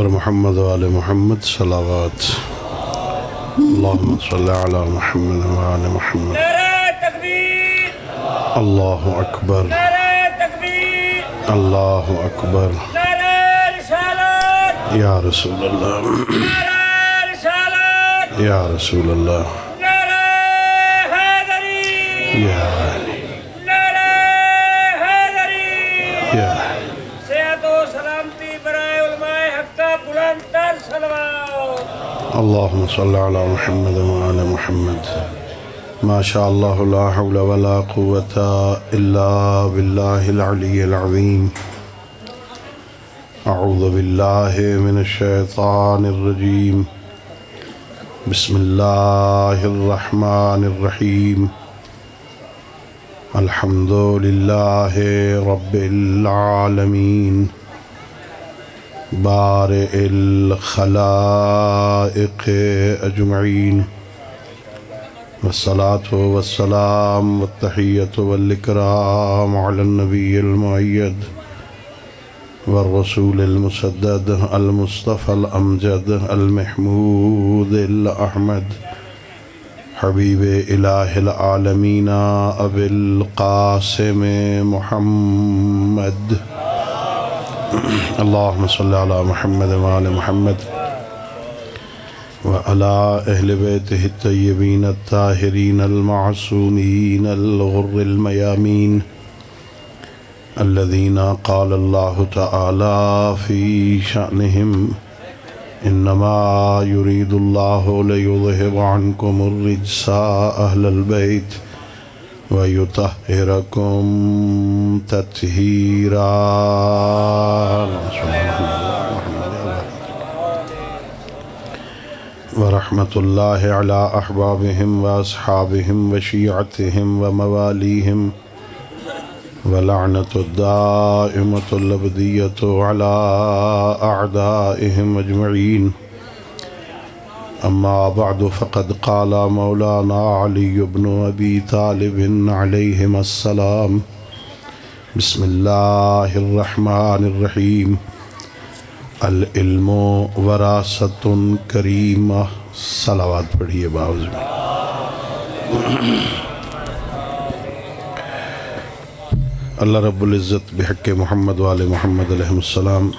محمد وآل محمد صلوات اللہم صلی علی محمد وآل محمد نعرہ تکبیر اللہ اکبر نعرہ تکبیر اللہ اکبر نعرہ رسالت یا رسول اللہ نعرہ رسالت یا رسول اللہ نعرہ حیدری یا علی نعرہ حیدری یا صحت و سلامتی برائے علماء حق کا بلند تر صلوات اللہم صلی علی محمد وآل محمد ما شاء اللہ لا حول ولا قوة الا باللہ العلی العظیم اعوذ باللہ من الشیطان الرجیم بسم اللہ الرحمن الرحیم الحمد للہ رب العالمین بارئ الخلائق اجمعین والصلاة والسلام والتحیة والاکرام علی النبی المؤید والرسول المسدد المصطفى الامجد المحمود الاحمد حبیب الہ العالمین ابی القاسم محمد اللہم صلی علی محمد وآل محمد وعلى أهل بيته الطيبين الطاهرين المعصومين الغر الميامين الذين قال الله تعالى في شأنهم إنما يريد الله ليذهب عنكم الرجس أهل البيت ويطهركم تطهيرا ورحمة الله على أحبابهم وأصحابهم وشيعتهم ومواليهم ولعنة الدائمة الأبدية على أعدائهم أجمعين أما بعد فقد قال مولانا علي بن أبي طالب عليهما السلام بسم الله الرحمن الرحيم العلم وراثة كريمة صلوات پڑھیے باوز میں اللہ رب العزت بحق محمد وآل محمد علیہ السلام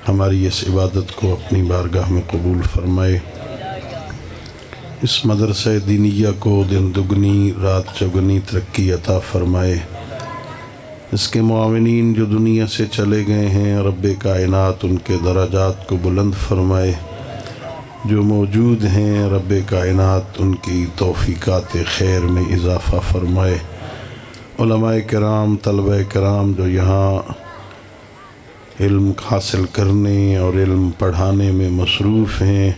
ہماری اس عبادت کو اپنی بارگاہ میں قبول فرمائے اس مدرسہ دینیہ کو دن دگنی رات چگنی ترقی عطا فرمائے اس کے معاونین جو دنیا سے چلے گئے ہیں رب کائنات ان کے درجات کو بلند فرمائے جو موجود ہیں رب کائنات ان کی توفیقات خیر میں اضافہ فرمائے علماء کرام طلبہ کرام جو یہاں علم حاصل کرنے اور علم پڑھانے میں مصروف ہیں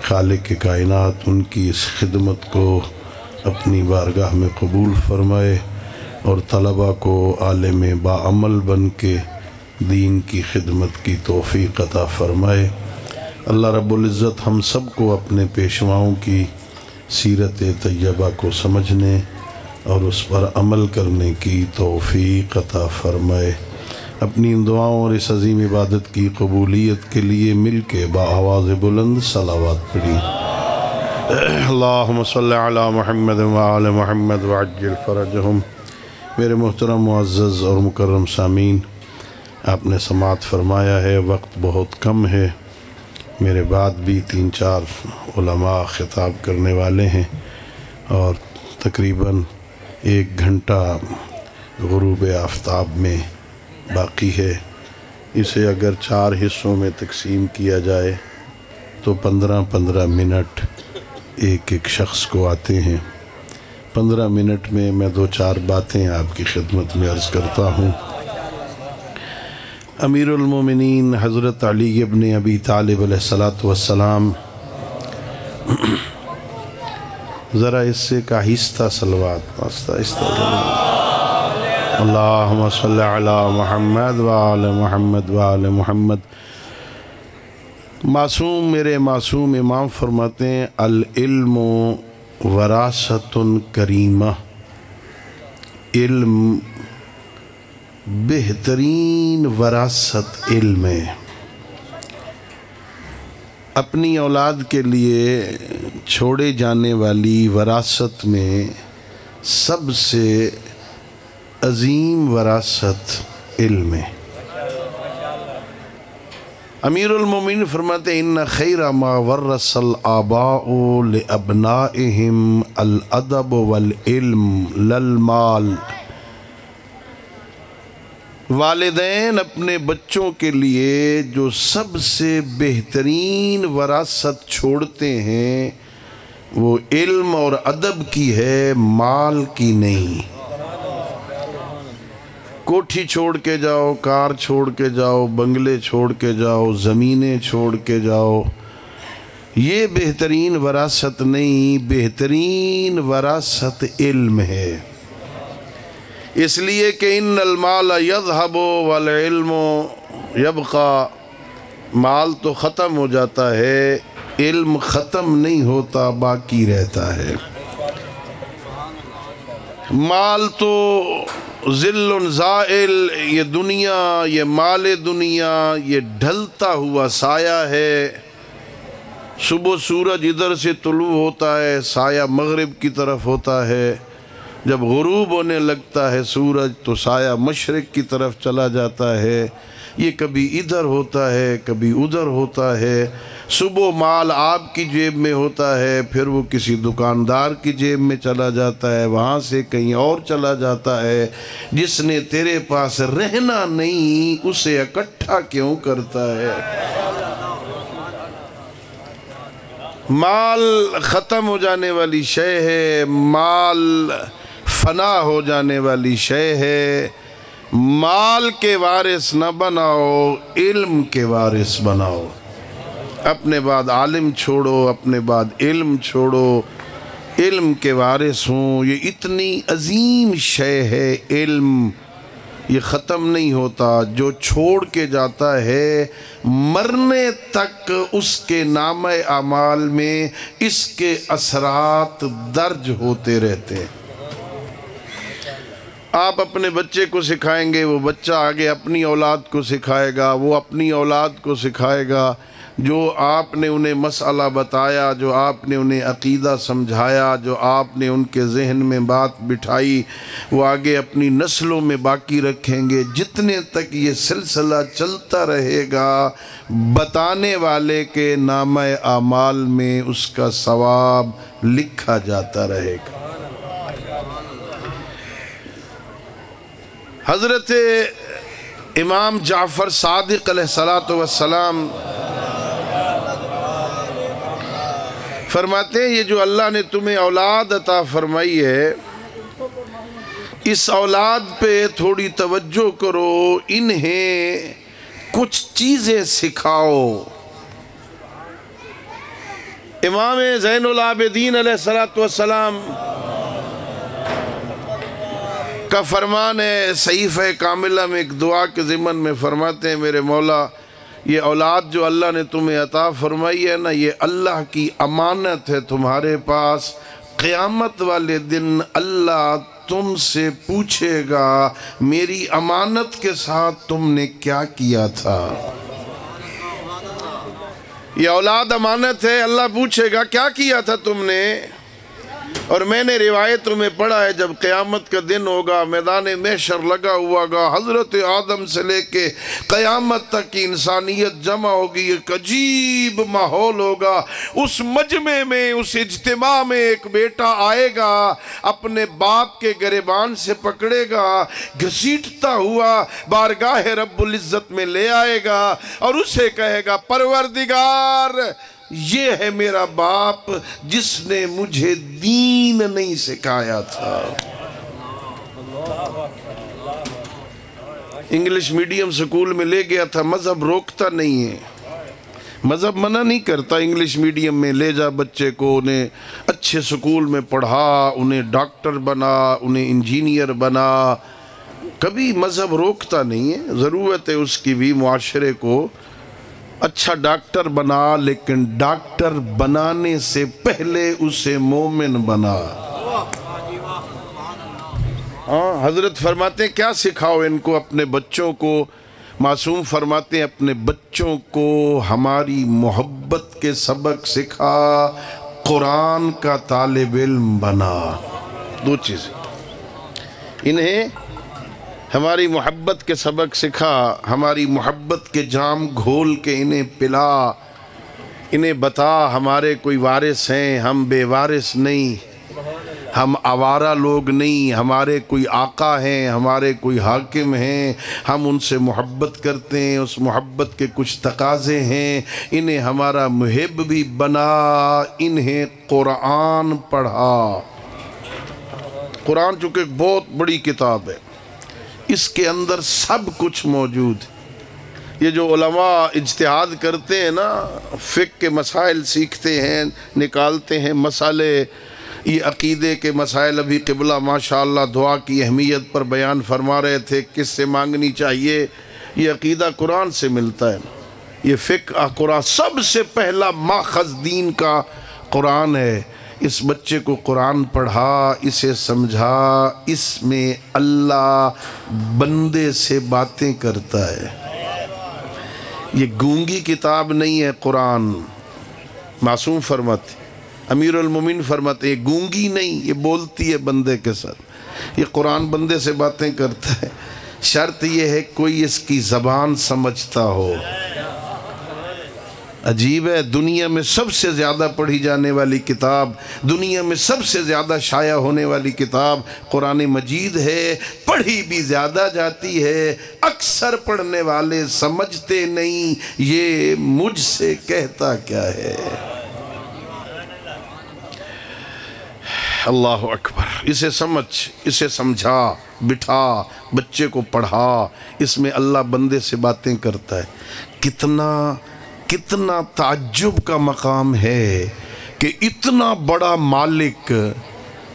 خالق کائنات ان کی اس خدمت کو اپنی بارگاہ میں قبول فرمائے اور طلبہ کو عالم باعمل بن کے دین کی خدمت کی توفیق عطا فرمائے اللہ رب العزت ہم سب کو اپنے پیشواؤں کی سیرت طیبہ کو سمجھنے اور اس پر عمل کرنے کی توفیق عطا فرمائے اپنی ان دعاؤں اور اس عظیم عبادت کی قبولیت کے لیے مل کے بآواز بلند صلوات پڑھی اللہم صلی علی محمد وآل محمد وعجل فرجہم میرے محترم معزز اور مکرم سامعین آپ نے سماعت فرمایا ہے وقت بہت کم ہے میرے بعد بھی 3-4 علماء خطاب کرنے والے ہیں اور تقریباً 1 گھنٹہ غروب آفتاب میں باقی ہے اسے اگر 4 حصوں میں تقسیم کیا جائے تو 15-15 منٹ ایک شخص کو آتے ہیں 15 منٹ میں 2-4 باتیں آپ کی خدمت میں عرض کرتا ہوں امیر المومنین حضرت علی ابن ابی طالب علیہ السلام ذرا اس سے کا آہستہ صلوات آہستہ اللہم صلی علی محمد وآل محمد وآل محمد معصوم میرے معصوم امام فرماتے ہیں العلم وراثۃ کریمہ، علم بہترین وراثت علم ہے۔ اپنی اولاد کے لیے چھوڑے جانے والی وراثت میں سب سے عظیم وراثت علم ہے۔ امیر المومنین فرماتے ہیں ان خیر ما ورث الآباء لابنائہم الادب والعلم للمال۔ والدین اپنے بچوں کے لیے جو سب سے بہترین وراثت چھوڑتے ہیں وہ علم اور ادب کی ہے، مال کی نہیں۔ کوٹھی چھوڑ کے جاؤ، کار چھوڑ کے جاؤ، بنگلے چھوڑ کے جاؤ، زمینیں چھوڑ کے جاؤ، یہ بہترین وراثت نہیں، بہترین وراثت علم ہے۔ اس لیے کہ ان المال یذہب والعلم یبقی، مال تو ختم ہو جاتا ہے، علم ختم نہیں ہوتا، باقی رہتا ہے۔ مال تو ذل زائل، یہ دنیا، یہ مال دنیا، یہ ڈھلتا ہوا سایہ ہے۔ صبح سورج ادھر سے طلوع ہوتا ہے، سایہ مغرب کی طرف ہوتا ہے، جب غروب ہونے لگتا ہے سورج تو سایہ مشرق کی طرف چلا جاتا ہے۔ یہ کبھی ادھر ہوتا ہے، کبھی ادھر ہوتا ہے۔ صبح مال آپ کی جیب میں ہوتا ہے، پھر وہ کسی دکاندار کی جیب میں چلا جاتا ہے، وہاں سے کہیں اور چلا جاتا ہے۔ جس نے تیرے پاس رہنا نہیں اسے اکٹھا کیوں کرتا ہے؟ مال ختم ہو جانے والی شے ہے، مال فنا ہو جانے والی شے ہے۔ مال کے وارث نہ بناؤ، علم کے وارث بناؤ۔ اپنے بعد عالم چھوڑو، اپنے بعد علم چھوڑو، علم کے وارث ہوں۔ یہ اتنی عظیم شے ہے علم، یہ ختم نہیں ہوتا۔ جو چھوڑ کے جاتا ہے مرنے تک اس کے نامہ اعمال میں اس کے اثرات درج ہوتے رہتے ہیں۔ آپ اپنے بچے کو سکھائیں گے، وہ بچہ آگے اپنی اولاد کو سکھائے گا، وہ اپنی اولاد کو سکھائے گا۔ جو آپ نے انہیں مسئلہ بتایا، جو آپ نے انہیں عقیدہ سمجھایا، جو آپ نے ان کے ذہن میں بات بٹھائی، وہ آگے اپنی نسلوں میں باقی رکھیں گے۔ جتنے تک یہ سلسلہ چلتا رہے گا، بتانے والے کے نامہ اعمال میں اس کا ثواب لکھا جاتا رہے گا۔ حضرت امام جعفر صادق علیہ السلام فرماتے ہیں یہ جو اللہ نے تمہیں اولاد عطا فرمائی ہے، اس اولاد پہ تھوڑی توجہ کرو، انہیں کچھ چیزیں سکھاؤ۔ امام زین العابدین علیہ السلام کا فرمان ہے، صحیفہ کاملہ میں ایک دعا کے ضمن میں فرماتے ہیں میرے مولا یہ اولاد جو اللہ نے تمہیں عطا فرمائی ہے نا، یہ اللہ کی امانت ہے تمہارے پاس۔ قیامت والے دن اللہ تم سے پوچھے گا میری امانت کے ساتھ تم نے کیا کیا تھا۔ یہ اولاد امانت ہے، اللہ پوچھے گا کیا کیا تھا تم نے۔ اور میں نے روایتوں میں پڑھا ہے جب قیامت کا دن ہوگا، میدان محشر لگا ہوا گا، حضرت آدم سے لے کے قیامت تک کی انسانیت جمع ہوگی، ایک عجیب ماحول ہوگا۔ اس مجمع میں، اس اجتماع میں ایک بیٹا آئے گا، اپنے باپ کے گریبان سے پکڑے گا، گھسیٹتا ہوا بارگاہ رب العزت میں لے آئے گا اور اسے کہے گا پروردگار یہ ہے میرا باپ جس نے مجھے دین نہیں سکھایا تھا۔ انگلش میڈیم سکول میں لے گیا تھا، مذہب روکتا نہیں ہے، مذہب منع نہیں کرتا۔ انگلش میڈیم میں لے جا بچے کو، انہیں اچھے سکول میں پڑھا، انہیں ڈاکٹر بنا، انہیں انجینئر بنا، کبھی مذہب روکتا نہیں ہے۔ ضرورت ہے اس کی بھی معاشرے کو اچھا ڈاکٹر بنا، لیکن ڈاکٹر بنانے سے پہلے اسے مومن بنا۔ حضرت فرماتے ہیں کیا سکھاؤ ان کو، اپنے بچوں کو، معصوم فرماتے ہیں اپنے بچوں کو ہماری محبت کے سبق سکھا، قرآن کا طالب علم بنا۔ دو چیزیں، انہیں ہماری محبت کے سبق سکھا، ہماری محبت کے جام گھول کے انہیں پلا، انہیں بتا ہمارے کوئی وارث ہیں، ہم بے وارث نہیں، ہم آوارہ لوگ نہیں، ہمارے کوئی آقا ہیں، ہمارے کوئی حاکم ہیں، ہم ان سے محبت کرتے ہیں، اس محبت کے کچھ تقاضے ہیں، انہیں ہمارا محب بھی بنا، انہیں قرآن پڑھا۔ قرآن چونکہ ایک بہت بڑی کتاب ہے، اس کے اندر سب کچھ موجود ہے۔ یہ جو علماء اجتہاد کرتے ہیں نا، فقہ کے مسائل سیکھتے ہیں، نکالتے ہیں مسئلے، یہ عقیدے کے مسائل، ابھی قبلہ ماشاءاللہ دعا کی اہمیت پر بیان فرما رہے تھے، کس سے مانگنی چاہیے، یہ عقیدہ قرآن سے ملتا ہے، یہ فقہ قرآن، سب سے پہلا ماخذ دین کا قرآن ہے۔ اس بچے کو قرآن پڑھا، اسے سمجھا، اس میں اللہ بندے سے باتیں کرتا ہے۔ یہ گونگی کتاب نہیں ہے قرآن، معصوم فرماتے، امیر المومنین فرماتے یہ گونگی نہیں، یہ بولتی ہے بندے کے ساتھ، یہ قرآن بندے سے باتیں کرتا ہے۔ شرط یہ ہے کوئی اس کی زبان سمجھتا ہو۔ عجیب ہے، دنیا میں سب سے زیادہ پڑھی جانے والی کتاب، دنیا میں سب سے زیادہ شائع ہونے والی کتاب قرآن مجید ہے، پڑھی بھی زیادہ جاتی ہے، اکثر پڑھنے والے سمجھتے نہیں یہ مجھ سے کہتا کیا ہے۔ اللہ اکبر، اسے سمجھ، اسے سمجھا، بٹھا، بچے کو پڑھا، اس میں اللہ بندے سے باتیں کرتا ہے۔ کتنا تعجب کا مقام ہے کہ اتنا بڑا مالک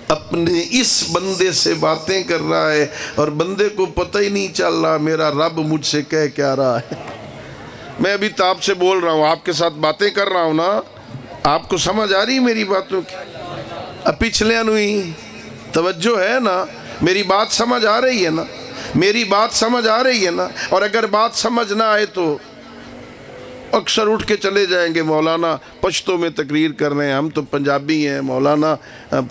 اپنے اس بندے سے باتیں کر رہا ہے اور بندے کو پتہ ہی نہیں چل رہا میرا رب مجھ سے کہہ کیا رہا ہے۔ میں ابھی تو آپ سے بول رہا ہوں، آپ کے ساتھ باتیں کر رہا ہوں نا، آپ کو سمجھ آ رہی میری باتوں کی؟ اب پچھلے انوئی توجہ ہے نا، میری بات سمجھ آ رہی ہے نا، میری بات سمجھ آ رہی ہے نا؟ اور اگر بات سمجھ نہ آئے تو اکثر اٹھ کے چلے جائیں گے، مولانا پشتو میں تقریر کر رہے ہیں، ہم تو پنجابی ہیں، مولانا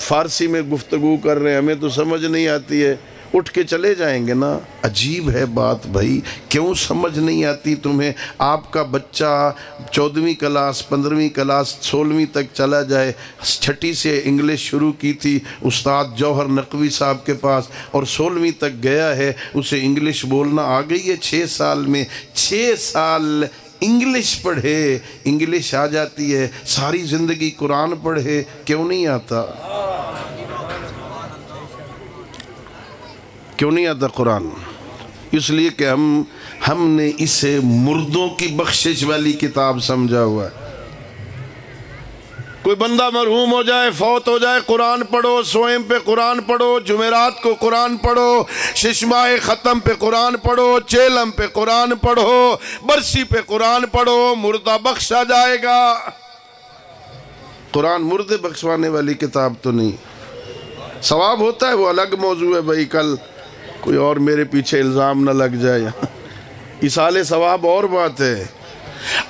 فارسی میں گفتگو کر رہے ہیں، ہمیں تو سمجھ نہیں آتی ہے، اٹھ کے چلے جائیں گے نا۔ عجیب ہے بات بھائی، کیوں سمجھ نہیں آتی تمہیں؟ آپ کا بچہ 14ویں کلاس 15ویں کلاس 16ویں تک چلا جائے، 6ٹھی سے انگلش شروع کی تھی استاد جوہر نقوی صاحب کے پاس، اور 16ویں تک گیا ہے، اسے انگلش بولنا آ گئی ہے 6 سال میں، 6 سال انگلش پڑھے، انگلش آ جاتی ہے، ساری زندگی قرآن پڑھے، کیوں نہیں آتا؟ کیوں نہیں آتا قرآن؟ اس لیے کہ ہم نے اسے مردوں کی بخشش والی کتاب سمجھا ہوا ہے۔ کوئی بندہ مرحوم ہو جائے، فوت ہو جائے، قرآن پڑھو، سوئم پہ قرآن پڑھو، جمعرات کو قرآن پڑھو، ششمائے ختم پہ قرآن پڑھو، چیلم پہ قرآن پڑھو، برسی پہ قرآن پڑھو، مردہ بخشا جائے گا۔ قرآن مردے بخشوانے والی کتاب تو نہیں۔ ثواب ہوتا ہے وہ الگ موضوع ہے بھائی، کل کوئی اور میرے پیچھے الزام نہ لگ جائے، اصالِ ثواب اور بات ہے۔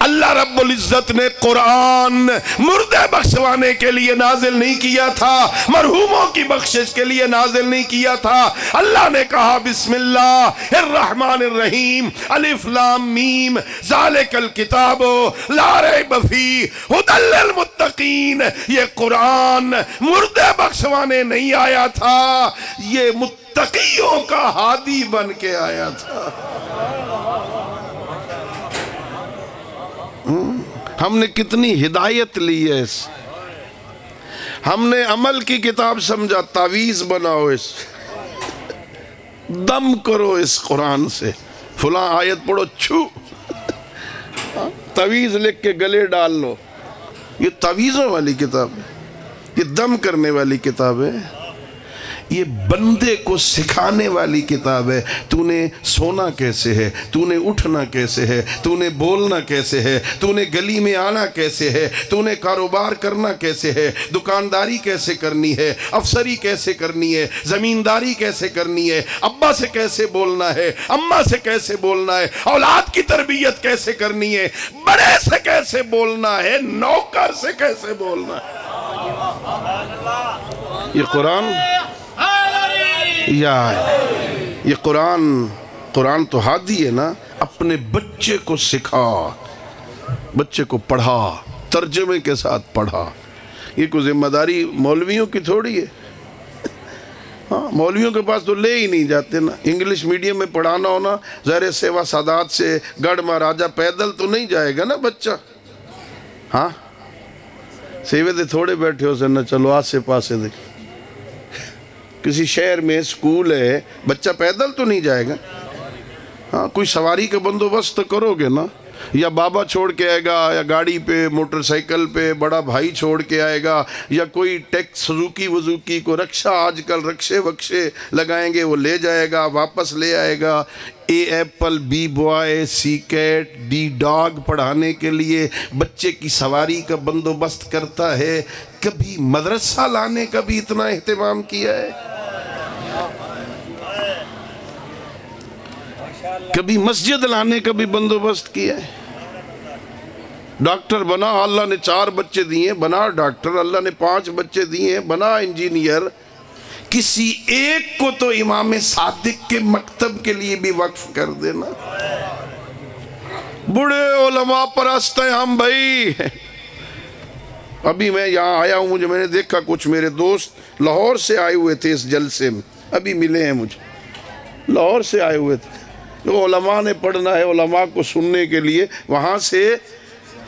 اللہ رب العزت نے قرآن مردے بخشوانے کے لیے نازل نہیں کیا تھا، مرحوموں کی بخشش کے لیے نازل نہیں کیا تھا۔ اللہ نے کہا بسم اللہ الرحمن الرحیم، الف لام میم، ذالک الکتاب لا ریب فیہ ھدی للمتقین۔ یہ قرآن مردے بخشوانے نہیں آیا تھا، یہ متقیوں کا ہادی بن کے آیا تھا۔ ہم نے کتنی ہدایت لی ہے اس، ہم نے عمل کی کتاب سمجھا، تعویذ بناؤ اس، دم کرو اس قرآن سے، فلاں آیت پڑھو، چھو تعویذ لکھ کے گلے ڈال لو۔ یہ تعویذوں والی کتاب ہے، یہ دم کرنے والی کتاب ہے۔ یہ بندے کو سکھانے والی کتاب ہے. تو نے سونا کیسے ہے, تو نے اٹھنا کیسے ہے, تو نے بولنا کیسے ہے, تو نے گلی میں آنا کیسے ہے, تو نے کاروبار کرنا کیسے ہے, دکانداری کیسے کرنی ہے, افسری کیسے کرنی ہے, زمینداری کیسے کرنی ہے, ابا سے کیسے بولنا ہے, اماں سے کیسے بولنا ہے, اولاد کی تربیت کیسے کرنی ہے, بڑے سے کیسے بولنا ہے, نوکر سے کیسے بولنا ہے. یہ قرآن یہ قرآن تو ہادی ہے نا. اپنے بچے کو سکھا, بچے کو پڑھا, ترجمے کے ساتھ پڑھا. یہ کوئی ذمہ داری مولویوں کی تھوڑی ہے. ہاں, مولویوں کے پاس تو لے ہی نہیں جاتے نا. انگلش میڈیم میں پڑھانا ہونا, زہر سیوا سادات سے گڑھ مہاراجہ پیدل تو نہیں جائے گا نا بچہ. ہاں, سیوے دے تھوڑے بیٹھے ہو سے نہ چلو آسے پاسے دے. کسی شہر میں سکول ہے, بچہ پیدل تو نہیں جائے گا. ہاں, کوئی سواری کا بندوبست تو کرو گے نا. یا بابا چھوڑ کے آئے گا, یا گاڑی پہ, موٹر سائیکل پہ بڑا بھائی چھوڑ کے آئے گا, یا کوئی ٹیکس سزوکی وزوکی کو رکشہ, آج کل رکشے وکشے لگائیں گے, وہ لے جائے گا, واپس لے آئے گا. A apple, B boy, C cat, D dog پڑھانے کے لیے بچے کی سواری کا بندوبست کرتا ہے. کبھی مدرسہ لانے کا بھی اتنا اہتمام کیا ہے؟ کبھی مسجد لانے کا بھی بندوبست کیا ہے؟ ڈاکٹر بنا, اللہ نے 4 بچے دیے, بنا ڈاکٹر. اللہ نے 5 بچے دیے, بنا انجینئر. کسی ایک کو تو امام صادق کے مکتب کے لیے بھی وقف کر دینا. بڑے علماء پرست ہیں ہم بھائی. ابھی میں یہاں آیا ہوں, میں نے دیکھا کچھ میرے دوست لاہور سے آئے ہوئے تھے اس جلسے میں, ابھی ملے ہیں مجھے, لاہور سے آئے ہوئے تھے. علماء نے پڑھنا ہے, علماء کو سننے کے لیے وہاں سے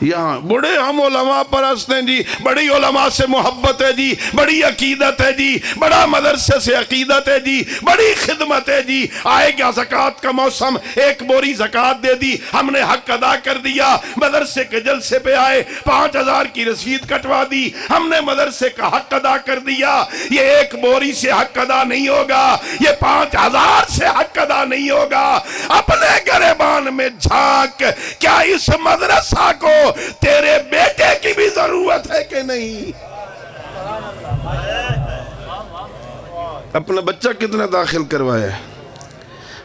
یہاں. بڑے ہم علماء پرست ہیں جی, بڑی علماء سے محبت ہے جی, بڑی عقیدت ہے جی, بڑا مدرسے سے عقیدت ہے جی, بڑی خدمت ہے جی. آئے گیا زکوٰۃ کا موسم, 1 بوری زکوٰۃ دے دی, ہم نے حق ادا کر دیا. مدرسے کے جلسے پہ آئے, 5000 کی رسید کٹوا دی, ہم نے مدرسے کا حق ادا کر دیا. یہ 1 بوری سے حق ادا نہیں ہوگا, یہ 5000 سے حق ادا نہیں ہوگا. اپنے گریبان میں جھانک, کیا اس مدرسہ کو تیرے بیٹے کی بھی ضرورت ہے کہ نہیں؟ اپنا بچہ کتنا داخل کروایا ہے؟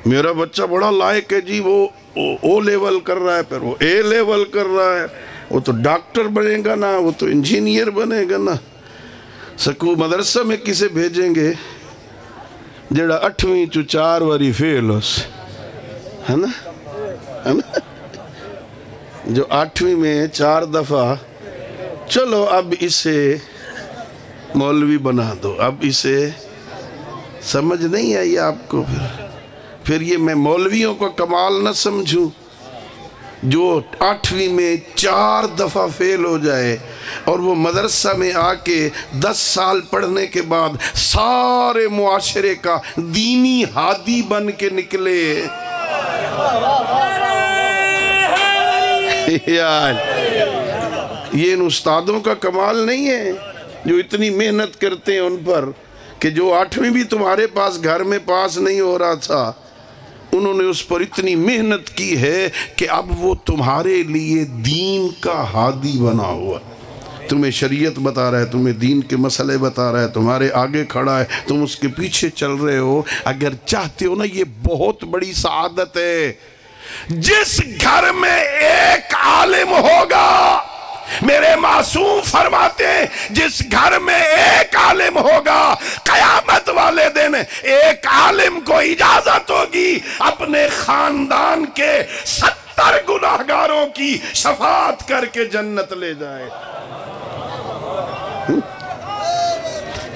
میرا بچہ بڑا لائق ہے جی, وہ او لیول کر رہا ہے, پھر وہ اے لیول کر رہا ہے, وہ تو ڈاکٹر بنے گا نا, وہ تو انجینئر بنے گا نا. سکو مدرسہ میں کسے بھیجیں گے جڑا 8ویں چو 4 واری فیل ہو سے, ہے نا, جو 8ویں میں 4 دفعہ. چلو اب اسے مولوی بنا دو, اب اسے سمجھ نہیں آئی آپ کو. پھر یہ میں مولویوں کو کمال نہ سمجھوں جو 8ویں میں 4 دفعہ فیل ہو جائے, اور وہ مدرسہ میں آ کے 10 سال پڑھنے کے بعد سارے معاشرے کا دینی ہادی بن کے نکلے. یہ ان استادوں کا کمال نہیں ہے جو اتنی محنت کرتے ہیں ان پر, کہ جو 8ویں بھی تمہارے پاس گھر میں پاس نہیں ہو رہا تھا, انہوں نے اس پر اتنی محنت کی ہے کہ اب وہ تمہارے لیے دین کا ہادی بنا ہوا. تمہیں شریعت بتا رہا ہے, تمہیں دین کے مسئلے بتا رہا ہے, تمہارے آگے کھڑا ہے, تم اس کے پیچھے چل رہے ہو. اگر چاہتے ہو نا, یہ بہت بڑی سعادت ہے. جس گھر میں ایک عالم ہوگا, میرے معصوم فرماتے ہیں, جس گھر میں ایک عالم ہوگا, قیامت والے دن ایک عالم کو اجازت ہوگی اپنے خاندان کے 70 گناہگاروں کی شفاعت کر کے جنت لے جائے.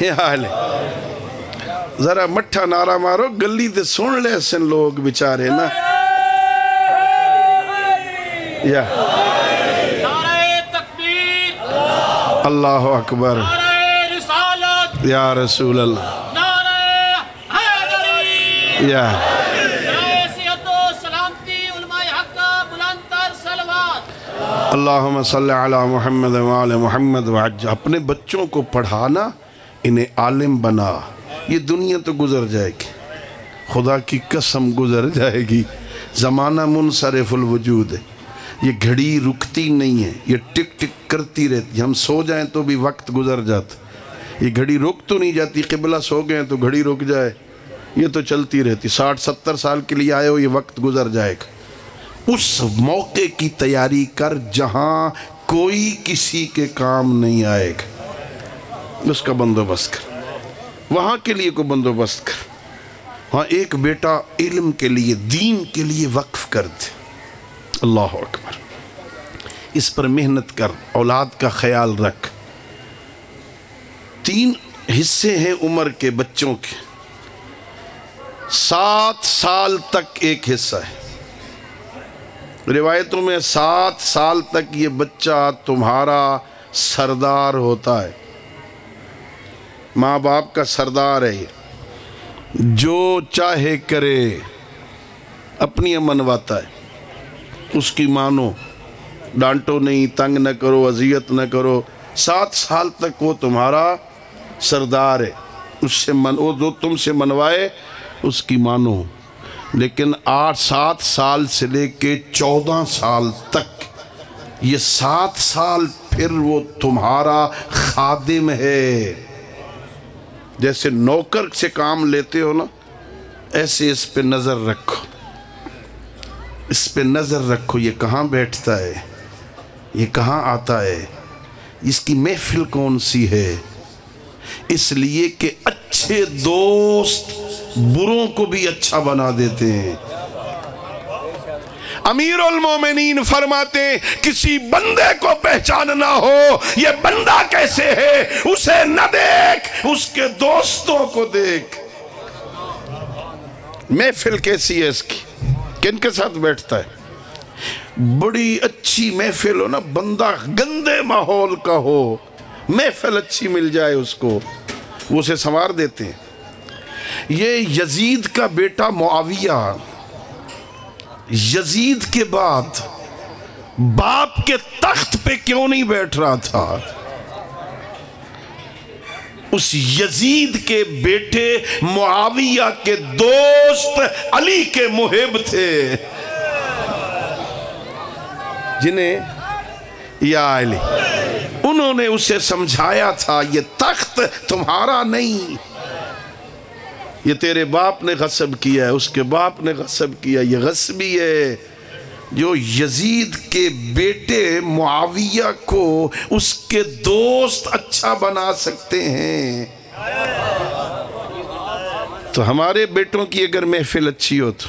یہ حال ہے. ذرا مٹھا نعرہ مارو, گلی تے سن لے سن لوگ بیچارے نا. یا اللہ اکبر, یا رسول اللہ, یا اللہم صلی علی محمد وعلی محمد وعجل. اپنے بچوں کو پڑھانا, انہیں عالم بنا. یہ دنیا تو گزر جائے گی، خدا کی قسم گزر جائے گی، زمانہ منصرف الوجود ہے، یہ گھڑی رکتی نہیں ہے، یہ ٹک ٹک کرتی رہتی، ہم سو جائیں تو بھی وقت گزر جاتا، یہ گھڑی رک تو نہیں جاتی، قبلہ سو گئے تو گھڑی رک جائے، یہ تو چلتی رہتی، 60-70 سال کے لیے آئے ہو، یہ وقت گزر جائے گا۔ اس موقع کی تیاری کر جہاں کوئی کسی کے کام نہیں آئے گا، اس کا بندوبست کر، وہاں کے لیے کوئی بندوبست کر، وہاں ایک بیٹا علم کے لیے، دین کے لیے وقف کر دے، اللہ اکبر، اس پر محنت کر، اولاد کا خیال رکھ۔ 3 حصے ہیں عمر کے بچوں کے، 7 سال تک ایک حصہ ہے، روایتوں میں 7 سال تک یہ بچہ تمہارا سردار ہوتا ہے، ماں باپ کا سردار ہے، یہ جو چاہے کرے، اپنی منواتا ہے، اس کی مانو، ڈانٹو نہیں، تنگ نہ کرو، اذیت نہ کرو، 7 سال تک وہ تمہارا سردار ہے، اس سے وہ جو تم سے منوائے اس کی مانو، لیکن 8-7 سال سے لے کے 14 سال تک یہ 7 سال پھر وہ تمہارا خادم ہے، جیسے نوکر سے کام لیتے ہو نا، ایسے اس پہ نظر رکھو، اس پہ نظر رکھو، یہ کہاں بیٹھتا ہے، یہ کہاں آتا ہے، اس کی محفل کون سی ہے، اس لیے کہ اچھے دوست بروں کو بھی اچھا بنا دیتے ہیں۔ امیر المومنین فرماتے ہیں کسی بندے کو پہچاننا ہو یہ بندہ کیسے ہے، اسے نہ دیکھ، اس کے دوستوں کو دیکھ، محفل کیسی ہے اس کی، کن کے ساتھ بیٹھتا ہے۔ بڑی اچھی محفل ہو نا، بندہ گندے ماحول کا ہو، محفل اچھی مل جائے اس کو، وہ اسے سنوار دیتے ہیں۔ یہ یزید کا بیٹا معاویہ یزید کے بعد باپ کے تخت پہ کیوں نہیں بیٹھ رہا تھا؟ اس یزید کے بیٹے معاویہ کے دوست علی کے محب تھے، جنہیں یا علی انہوں نے اسے سمجھایا تھا یہ تخت تمہارا نہیں، یہ تیرے باپ نے غصب کیا ہے، اس کے باپ نے غصب کیا، یہ غصبی ہے۔ جو یزید کے بیٹے معاویہ کو اس کے دوست اچھا بنا سکتے ہیں، تو ہمارے بیٹوں کی اگر محفل اچھی ہو تو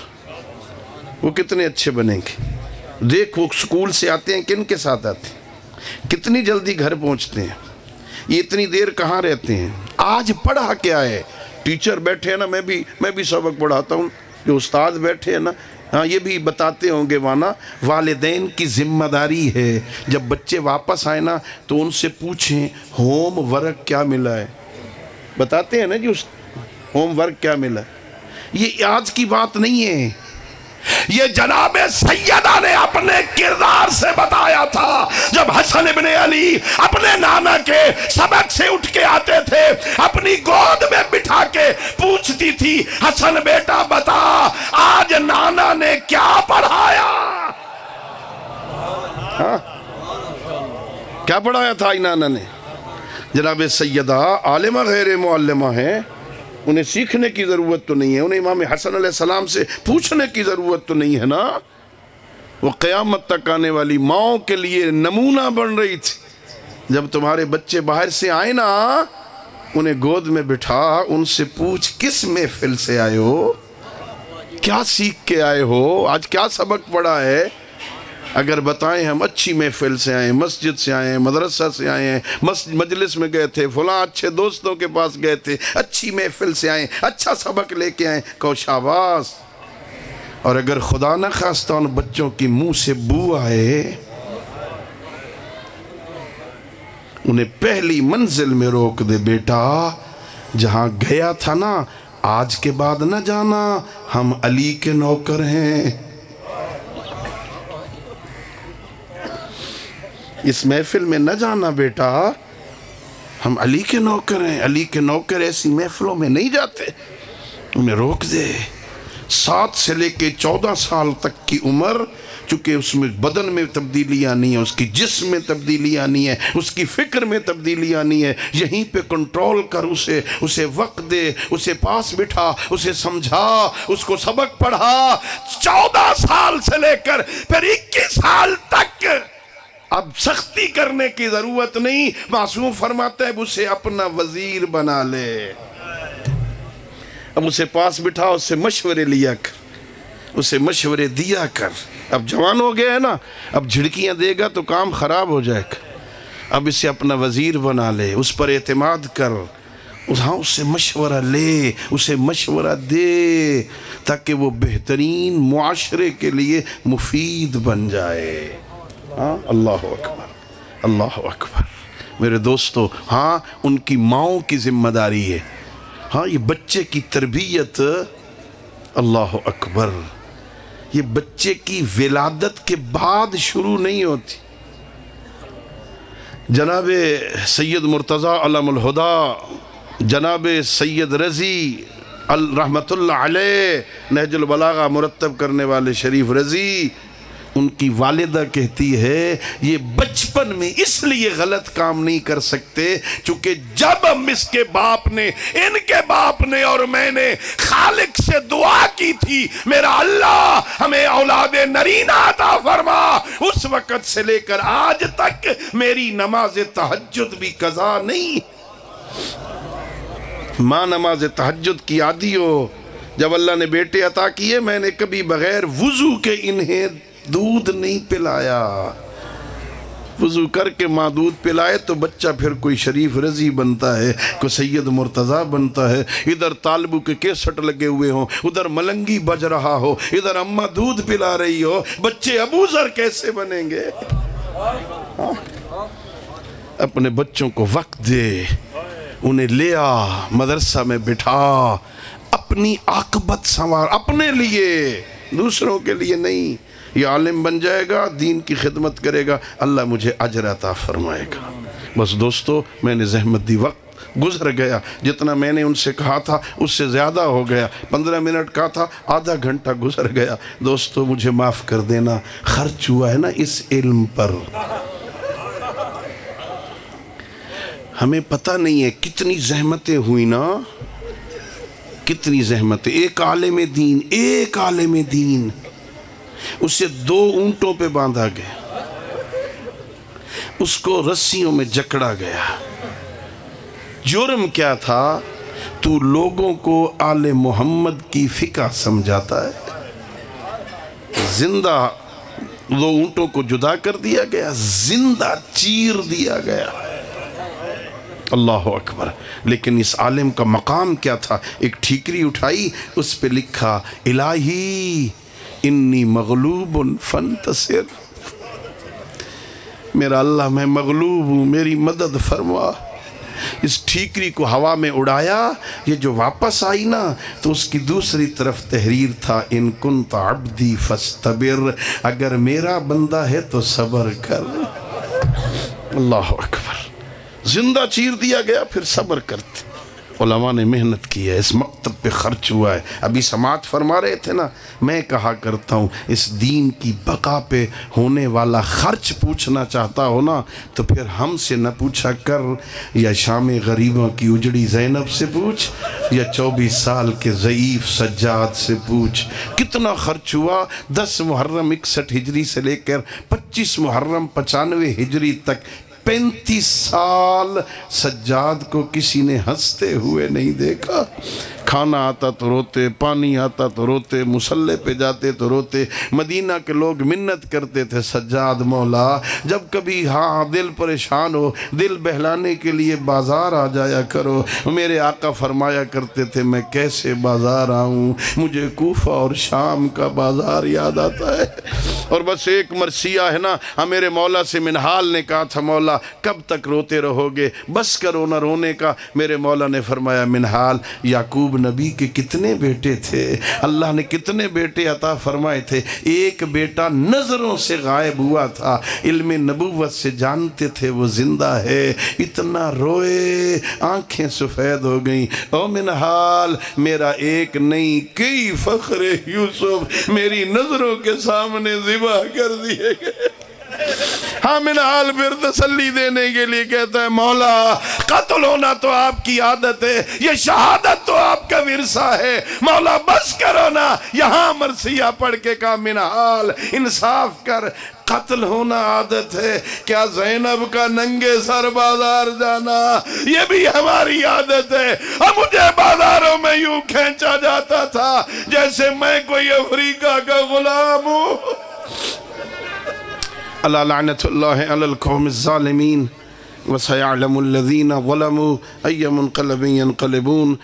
وہ کتنے اچھے بنیں گے۔ دیکھ وہ سکول سے آتے ہیں، کن کے ساتھ آتے ہیں، کتنی جلدی گھر پہنچتے ہیں، یہ اتنی دیر کہاں رہتے ہیں، آج پڑھا کیا ہے۔ ٹیچر بیٹھے ہیں نا، میں بھی سبق پڑھاتا ہوں، جو استاد بیٹھے ہیں نا، ہاں یہ بھی بتاتے ہوں گے وانا، والدین کی ذمہ داری ہے جب بچے واپس آئے نا تو ان سے پوچھیں ہوم ورک کیا ملا ہے، بتاتے ہیں نا جی ہوم ورک کیا ملا ہے۔ یہ آج کی بات نہیں ہے، یہ جناب سیدہ نے اپنے کردار سے بتایا تھا۔ جب حسن ابن علی اپنے نانا کے سبق سے اٹھ کے آتے تھے، اپنی گود میں بٹھا کے پوچھتی تھی حسن بیٹا بتا آج نانا نے کیا پڑھایا، کیا پڑھایا تھا نانا نے۔ جناب سیدہ عالمہ غیر معلمہ ہیں، انہیں سیکھنے کی ضرورت تو نہیں ہے، انہیں امام حسن علیہ السلام سے پوچھنے کی ضرورت تو نہیں ہے نا، وہ قیامت تک آنے والی ماؤں کے لیے نمونہ بن رہی تھی۔ جب تمہارے بچے باہر سے آئے نا، انہیں گود میں بٹھا، ان سے پوچھ کس محفل سے آئے ہو، کیا سیکھ کے آئے ہو، آج کیا سبق پڑھا ہے۔ اگر بتائیں ہم اچھی محفل سے آئے ہیں، مسجد سے آئے ہیں، مدرسہ سے آئے ہیں، مجلس میں گئے تھے، فلاں اچھے دوستوں کے پاس گئے تھے، اچھی محفل سے آئے ہیں، اچھا سبق لے کے آئے، کہو شاباش۔ اور اگر خدا نہ خواستہ ان بچوں کی منہ سے بو آئے، انہیں پہلی منزل میں روک دے، بیٹا جہاں گیا تھا نا آج کے بعد نہ جانا، ہم علی کے نوکر ہیں، اس محفل میں نہ جانا بیٹا، ہم علی کے نوکر ہیں، علی کے نوکر ایسی محفلوں میں نہیں جاتے، انہیں روک دے۔ 7 سے لے کے 14 سال تک کی عمر، چونکہ اس میں بدن میں تبدیلی آنی ہے، اس کی جسم میں تبدیلی آنی ہے، اس کی فکر میں تبدیلی آنی ہے، یہیں پہ کنٹرول کر اسے وقت دے، اسے پاس بٹھا، اسے سمجھا، اس کو سبق پڑھا۔ 14 سال سے لے کر پھر 21 سال تک اب سختی کرنے کی ضرورت نہیں۔ معصوم فرماتا ہے اسے اپنا وزیر بنا لے، اب اسے پاس بٹھا، اس سے مشورے لیا کر، اسے مشورے دیا کر۔ اب جوان ہو گیا ہے نا، اب جھڑکیاں دے گا تو کام خراب ہو جائے گا، اب اسے اپنا وزیر بنا لے، اس پر اعتماد کر، اس سے مشورہ لے، اسے مشورہ دے، تاکہ وہ بہترین معاشرے کے لیے مفید بن جائے۔ اللہ اکبر، اللہ اکبر۔ میرے دوستو، ہاں ان کی ماؤں کی ذمہ داری ہے، ہاں یہ بچے کی تربیت، اللہ اکبر، یہ بچے کی ولادت کے بعد شروع نہیں ہوتی۔ جناب سید مرتضی علم الہدی، جناب سید رضی رحمت اللہ علیہ، نہج البلاغہ مرتب کرنے والے شریف رضی، ان کی والدہ کہتی ہے یہ بچپن میں اس لیے غلط کام نہیں کر سکتے چونکہ جب ہم اس کے باپ نے، ان کے باپ نے اور میں نے خالق سے دعا کی تھی میرا اللہ ہمیں اولاد نرینہ عطا فرما، اس وقت سے لے کر آج تک میری نماز تہجد بھی قضا نہیں۔ ماں نماز تہجد کی عادی ہو، جب اللہ نے بیٹے عطا کیے میں نے کبھی بغیر وضو کے انہیں دودھ نہیں پلایا، وضو کر کے ماں دودھ پلائے تو بچہ پھر کوئی شریف رضی بنتا ہے، کوئی سید مرتضی بنتا ہے۔ ادھر طالبو کے کیسٹ لگے ہوئے ہوں، ادھر ملنگی بج رہا ہو، ادھر اماں دودھ پلا رہی ہو، بچے ابو ذر کیسے بنیں گے؟ اپنے بچوں کو وقت دے، انہیں لے آ، مدرسہ میں بٹھا، اپنی عاقبت سنوار، اپنے لیے، دوسروں کے لیے نہیں۔ یہ عالم بن جائے گا، دین کی خدمت کرے گا، اللہ مجھے اجر عطا فرمائے گا۔ بس دوستو، میں نے زحمت دی، وقت گزر گیا، جتنا میں نے ان سے کہا تھا اس سے زیادہ ہو گیا، 15 منٹ کہا تھا، آدھا گھنٹہ گزر گیا۔ دوستو مجھے معاف کر دینا، خرچ ہوا ہے نا اس علم پر، ہمیں پتہ نہیں ہے کتنی زحمتیں ہوئی نا، کتنی زحمتیں۔ ایک عالم دین اسے 2 اونٹوں پہ باندھا گیا، اس کو رسیوں میں جکڑا گیا۔ جرم کیا تھا؟ تو لوگوں کو آل محمد کی فقہ سمجھاتا ہے۔ زندہ 2 اونٹوں کو جدا کر دیا گیا، زندہ چیر دیا گیا، اللہ اکبر۔ لیکن اس عالم کا مقام کیا تھا؟ ایک ٹھیکری اٹھائی، اس پہ لکھا الہی انی مغلوب فانتصر، میرا اللہ میں مغلوب ہوں، میری مدد فرما۔ اس ٹھیکری کو ہوا میں اڑایا، یہ جو واپس آئی نا تو اس کی دوسری طرف تحریر تھا ان کنت عبدی فاستبر، اگر میرا بندہ ہے تو صبر کر۔ اللہ اکبر، زندہ چیر دیا گیا، پھر صبر کرتے۔ علماء نے محنت کی ہے، اس مکتب پہ خرچ ہوا ہے۔ ابھی سماعت فرما رہے تھے نا، میں کہا کرتا ہوں اس دین کی بقا پہ ہونے والا خرچ پوچھنا چاہتا ہو نا تو پھر ہم سے نہ پوچھا کر، یا شام غریبوں کی اجڑی زینب سے پوچھ، یا 24 سال کے ضعیف سجاد سے پوچھ۔ کتنا خرچ ہوا؟ 10 محرم 61 ہجری سے لے کر 25 محرم 95 ہجری تک 35 سال سجاد کو کسی نے ہنستے ہوئے نہیں دیکھا۔ کھانا آتا تو روتے، پانی آتا تو روتے، مصلے پہ جاتے تو روتے۔ مدینہ کے لوگ منت کرتے تھے سجاد مولا جب کبھی ہاں دل پریشان ہو، دل بہلانے کے لیے بازار آ جایا کرو۔ میرے آقا فرمایا کرتے تھے میں کیسے بازار آؤں، مجھے کوفہ اور شام کا بازار یاد آتا ہے۔ اور بس ایک مرثیہ ہے نا، میرے مولا سے منحال نے کہا تھا مولا اللہ کب تک روتے رہو گے، بس کرو نہ رونے کا۔ میرے مولا نے فرمایا منہال، یعقوب نبی کے کتنے بیٹے تھے، اللہ نے کتنے بیٹے عطا فرمائے تھے، ایک بیٹا نظروں سے غائب ہوا تھا، علم نبوت سے جانتے تھے وہ زندہ ہے، اتنا روئے آنکھیں سفید ہو گئیں۔ او منہال، میرا ایک نہیں کئی فخر یوسف میری نظروں کے سامنے ذبح کر دیے گئے۔ ہاں منہال پھر تسلی دینے کے لیے کہتا ہے مولا قتل ہونا تو آپ کی عادت ہے، یہ شہادت تو آپ کا ورثہ ہے، مولا بس کرو نا۔ یہاں مرثیہ پڑھ کے کہا منہال انصاف کر، قتل ہونا عادت ہے، کیا زینب کا ننگے سر بازار جانا یہ بھی ہماری عادت ہے؟ اب مجھے بازاروں میں یوں کھینچا جاتا تھا جیسے میں کوئی افریقہ کا غلام ہوں۔ اللہ لعنت اللہ علی القوم الظالمین وسيعلم الذين ظلموا أي منقلب ينقلبون